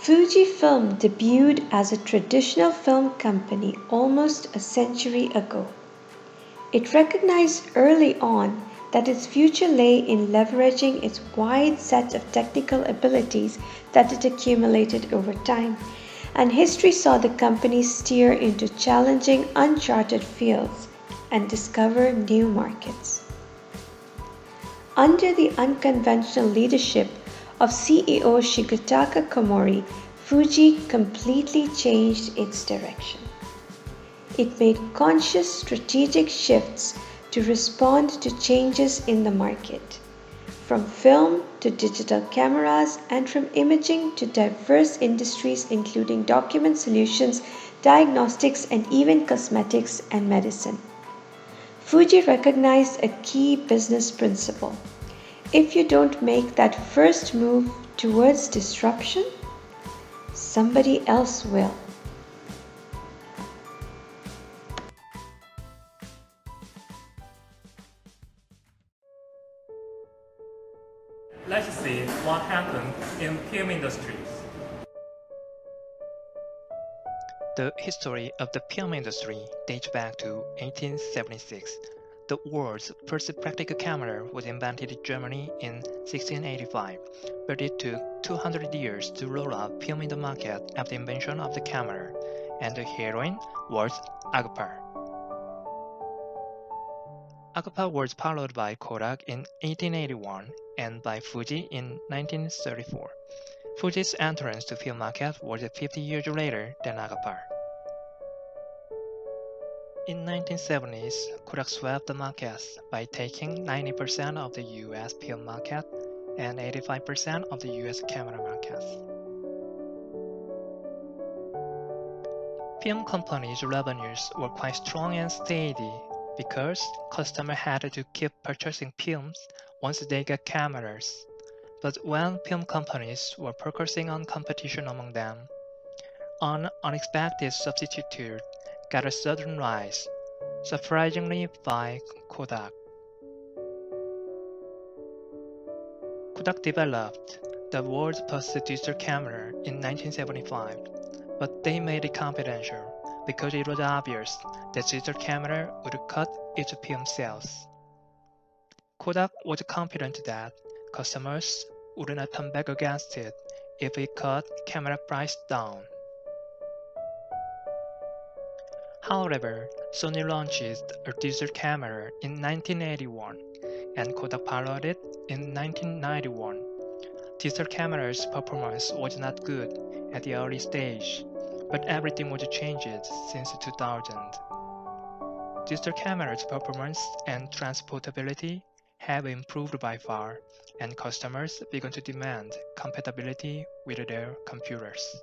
FujiFilm debuted as a traditional film company almost a century ago. It recognized early on that its future lay in leveraging its wide set of technical abilities that it accumulated over time, and history saw the company steer into challenging, uncharted fields and discover new markets. Under the unconventional leadership of CEO Shigetaka Komori, Fuji completely changed its direction. It made conscious strategic shifts to respond to changes in the market, from film to digital cameras and from imaging to diverse industries including document solutions, diagnostics, and even cosmetics and medicine. Fuji recognized a key business principle. If you don't make that first move towards disruption, somebody else will. Let's see what happened in film industries. The history of the film industry dates back to 1876. The world's first practical camera was invented in Germany in 1685, but it took 200 years to roll out film in the market after the invention of the camera, and the heroine was Agapar. Agapar was followed by Kodak in 1881 and by Fuji in 1934. Fuji's entrance to film market was 50 years later than Agapar. In 1970s, Kodak swept the market by taking 90% of the US film market and 85% of the US camera market. Film companies' revenues were quite strong and steady because customers had to keep purchasing films once they got cameras. But when film companies were focusing on competition among them, an unexpected substitute got a sudden rise, surprisingly by Kodak. Kodak developed the world's first digital camera in 1975, but they made it confidential because it was obvious that digital camera would cut its film sales. Kodak was confident that customers would not turn back against it if it cut camera price down. However, Sony launched a digital camera in 1981, and Kodak followed it in 1991. Digital camera's performance was not good at the early stage, but everything was changed since 2000. Digital camera's performance and transportability have improved by far, and customers began to demand compatibility with their computers.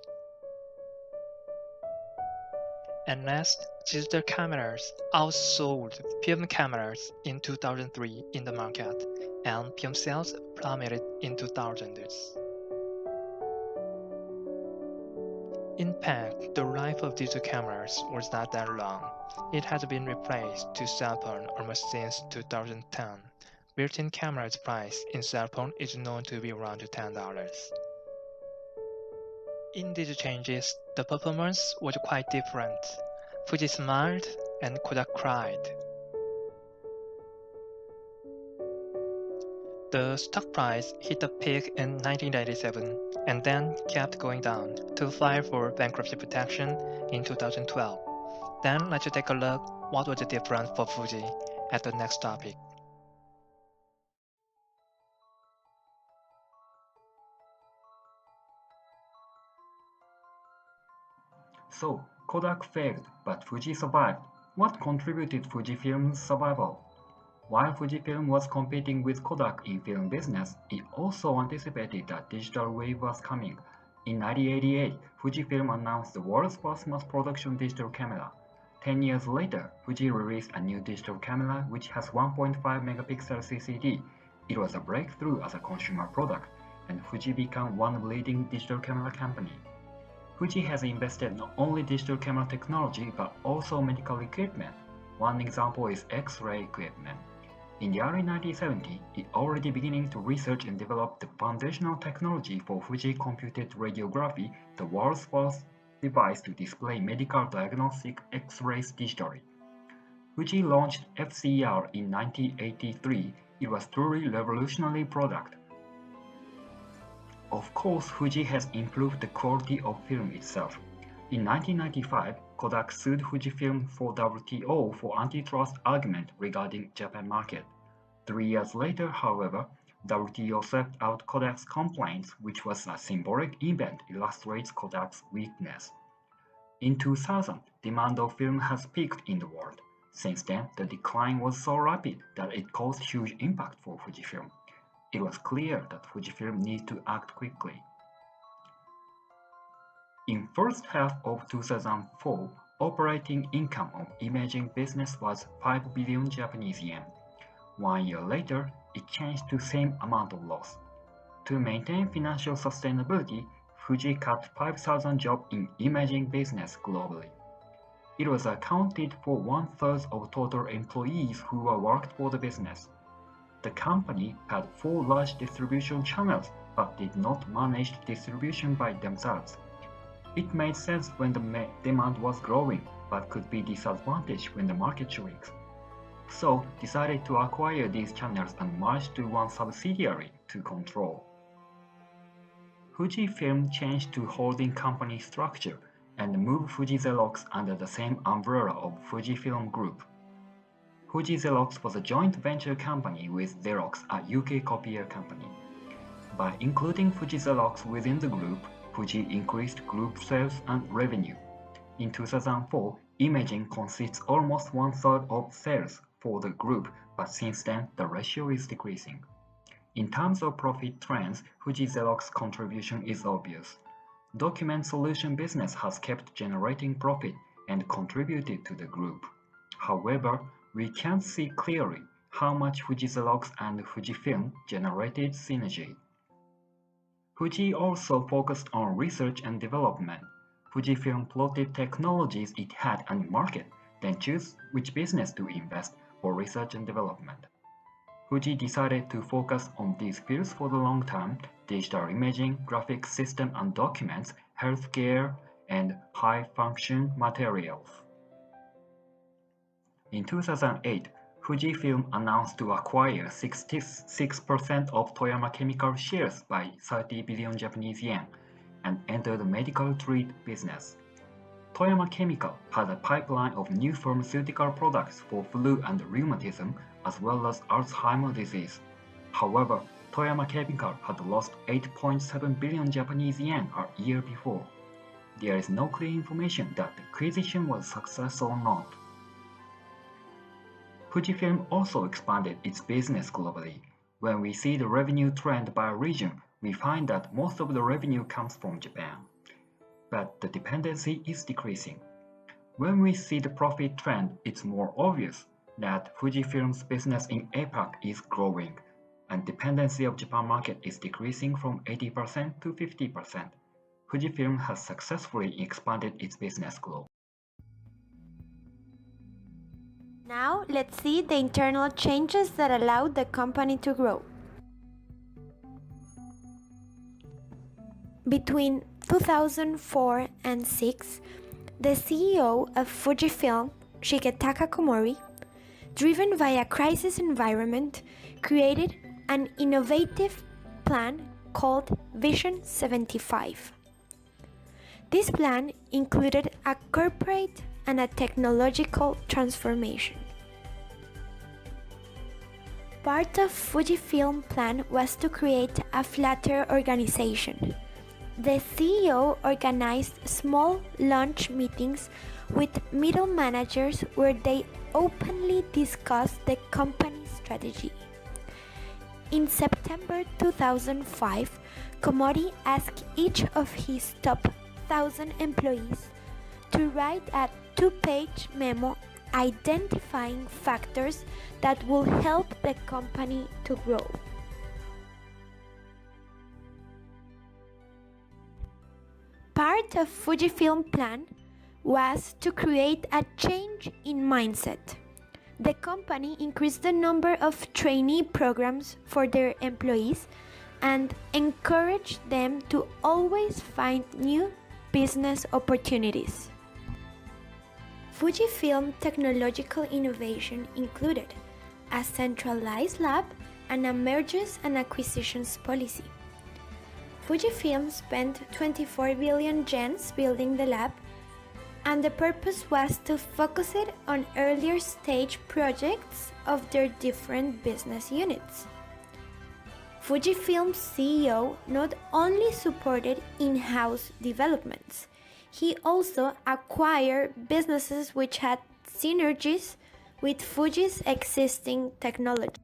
And last, digital cameras outsold film cameras in 2003 in the market, and film sales plummeted in 2000s. In fact, the life of digital cameras was not that long. It has been replaced to cell phone almost since 2010. Built-in camera's price in cell phone is known to be around $10. In these changes, the performance was quite different. Fuji smiled and Kodak cried. The stock price hit a peak in 1997 and then kept going down to file for bankruptcy protection in 2012. Then let's take a look what was different for Fuji at the next topic. So, Kodak failed, but Fuji survived. What contributed FujiFilm's survival? While Fujifilm was competing with Kodak in film business, it also anticipated that digital wave was coming. In 1988, Fujifilm announced the world's first mass production digital camera. 10 years later, Fuji released a new digital camera which has 1.5 megapixel CCD. It was a breakthrough as a consumer product, and Fuji became one of the leading digital camera company. Fuji has invested not only digital camera technology but also medical equipment. One example is X-ray equipment. In the early 1970s, it already beginning to research and develop the foundational technology for Fuji computed radiography, the world's first device to display medical diagnostic X-rays digitally. Fuji launched FCR in 1983. It was truly revolutionary product. Of course, Fuji has improved the quality of film itself. In 1995, Kodak sued Fujifilm for WTO for antitrust argument regarding Japan market. 3 years later, however, WTO swept out Kodak's complaints, which was a symbolic event illustrates Kodak's weakness. In 2000, demand of film has peaked in the world. Since then, the decline was so rapid that it caused huge impact for Fujifilm. It was clear that Fujifilm needed to act quickly. In first half of 2004, operating income of imaging business was 5 billion Japanese yen. 1 year later, it changed to same amount of loss. To maintain financial sustainability, Fuji cut 5,000 jobs in imaging business globally. It was accounted for 1/3 of total employees who worked for the business. The company had 4 large distribution channels but did not manage distribution by themselves. It made sense when the demand was growing but could be disadvantaged when the market shrinks. So decided to acquire these channels and merge to one subsidiary to control. Fujifilm changed to holding company structure and moved Fuji Xerox under the same umbrella of Fujifilm Group. Fuji Xerox was a joint venture company with Xerox, a UK copier company. By including Fuji Xerox within the group, Fuji increased group sales and revenue. In 2004, imaging consists almost 1/3 of sales for the group, but since then the ratio is decreasing. In terms of profit trends, Fuji Xerox contribution is obvious. Document solution business has kept generating profit and contributed to the group. However, we can't see clearly how much Fuji Xerox and Fujifilm generated synergy. Fuji also focused on research and development. Fujifilm plotted technologies it had and market, then choose which business to invest for research and development. Fuji decided to focus on these fields for the long term: digital imaging, graphics system and documents, healthcare, and high-function materials. In 2008, Fujifilm announced to acquire 66% of Toyama Chemical shares by 30 billion Japanese yen and enter the medical treat business. Toyama Chemical had a pipeline of new pharmaceutical products for flu and rheumatism as well as Alzheimer's disease. However, Toyama Chemical had lost 8.7 billion Japanese yen a year before. There is no clear information that the acquisition was a success or not. Fujifilm also expanded its business globally. When we see the revenue trend by region, we find that most of the revenue comes from Japan. But the dependency is decreasing. When we see the profit trend, it's more obvious that Fujifilm's business in APAC is growing, and dependency of Japan market is decreasing from 80% to 50%. Fujifilm has successfully expanded its business globally. Now let's see the internal changes that allowed the company to grow. Between 2004 and 2006, the CEO of Fujifilm, Shigetaka Komori, driven by a crisis environment, created an innovative plan called Vision 75. This plan included a corporate and a technological transformation. Part of Fujifilm plan was to create a flatter organization. The CEO organized small lunch meetings with middle managers where they openly discussed the company's strategy. In September 2005, Komori asked each of his top 1,000 employees to write a 2-page memo identifying factors that will help the company to grow. Part of Fujifilm plan was to create a change in mindset. The company increased the number of trainee programs for their employees and encouraged them to always find new business opportunities. Fujifilm technological innovation included a centralized lab and a mergers and acquisitions policy. Fujifilm spent 24 billion yens building the lab, and the purpose was to focus it on earlier stage projects of their different business units. Fujifilm's CEO not only supported in-house developments, he also acquired businesses which had synergies with Fuji's existing technology.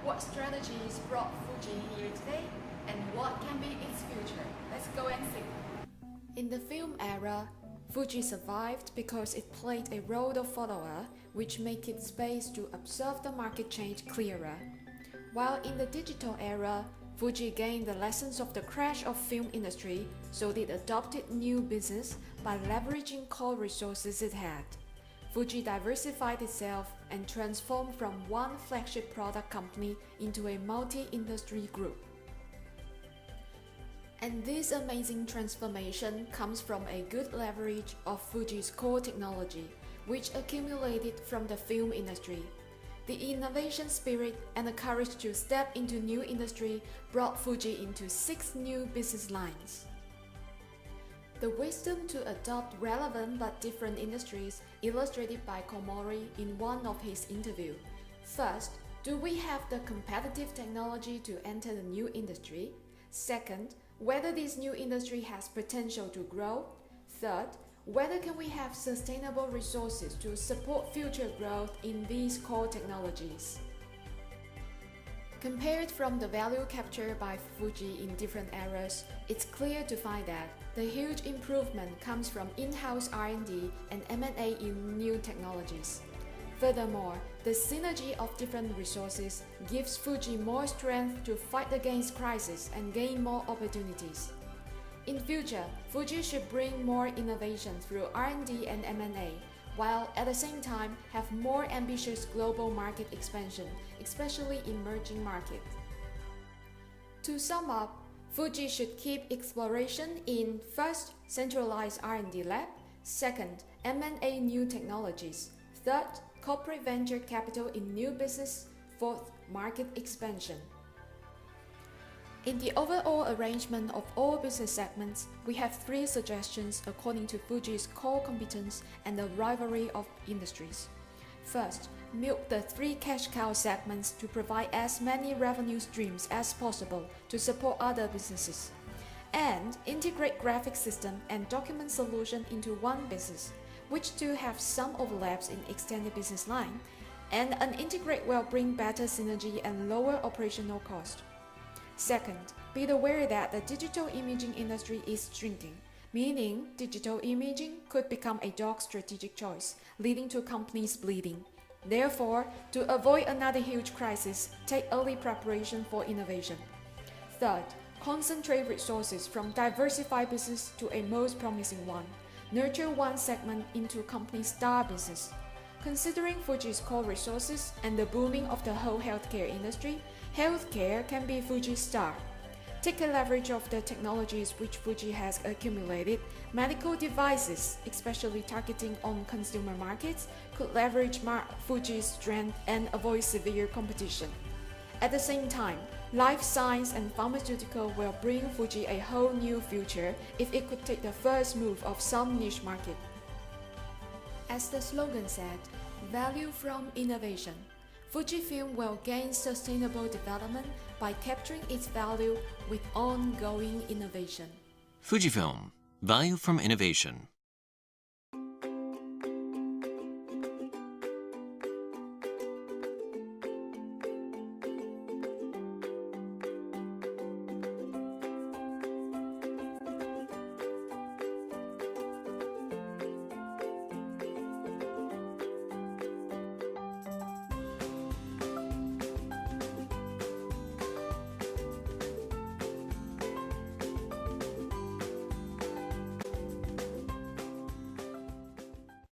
What strategies brought Fuji here today, and what can be its future? Let's go and see. In the film era, Fuji survived because it played a role of follower, which made it space to observe the market change clearer. While in the digital era, Fuji gained the lessons of the crash of film industry, so it adopted new business by leveraging core resources it had. Fuji diversified itself and transformed from one flagship product company into a multi-industry group. And this amazing transformation comes from a good leverage of Fuji's core technology, which accumulated from the film industry. The innovation spirit and the courage to step into new industry brought Fuji into 6 new business lines. The wisdom to adopt relevant but different industries illustrated by Komori in one of his interviews. First, do we have the competitive technology to enter the new industry? Second, whether this new industry has potential to grow. Third, whether can we have sustainable resources to support future growth in these core technologies. Compared from the value captured by Fuji in different eras, it's clear to find that the huge improvement comes from in-house R&D and M&A in new technologies. Furthermore, the synergy of different resources gives Fuji more strength to fight against crises and gain more opportunities. In future, Fuji should bring more innovation through R&D and M&A, while at the same time have more ambitious global market expansion, especially emerging markets. To sum up, Fuji should keep exploration in first, centralized R&D lab, second, M&A new technologies, third, corporate venture capital in new business, fourth, market expansion. In the overall arrangement of all business segments, we have 3 suggestions according to Fuji's core competence and the rivalry of industries. First, milk the 3 cash cow segments to provide as many revenue streams as possible to support other businesses. And integrate graphic system and document solution into one business, which do have some overlaps in extended business line, and an integrate will bring better synergy and lower operational cost. Second, be aware that the digital imaging industry is shrinking, meaning digital imaging could become a dog strategic choice, leading to companies bleeding. Therefore, to avoid another huge crisis, take early preparation for innovation. Third, concentrate resources from diversified business to a most promising one. Nurture one segment into company star business. Considering Fuji's core resources and the booming of the whole healthcare industry, healthcare can be Fuji's star. Take a leverage of the technologies which Fuji has accumulated. Medical devices, especially targeting on consumer markets, could leverage Fuji's strength and avoid severe competition. At the same time, life science and pharmaceutical will bring Fuji a whole new future if it could take the first move of some niche market. As the slogan said, value from innovation. Fujifilm will gain sustainable development by capturing its value with ongoing innovation. Fujifilm, value from innovation.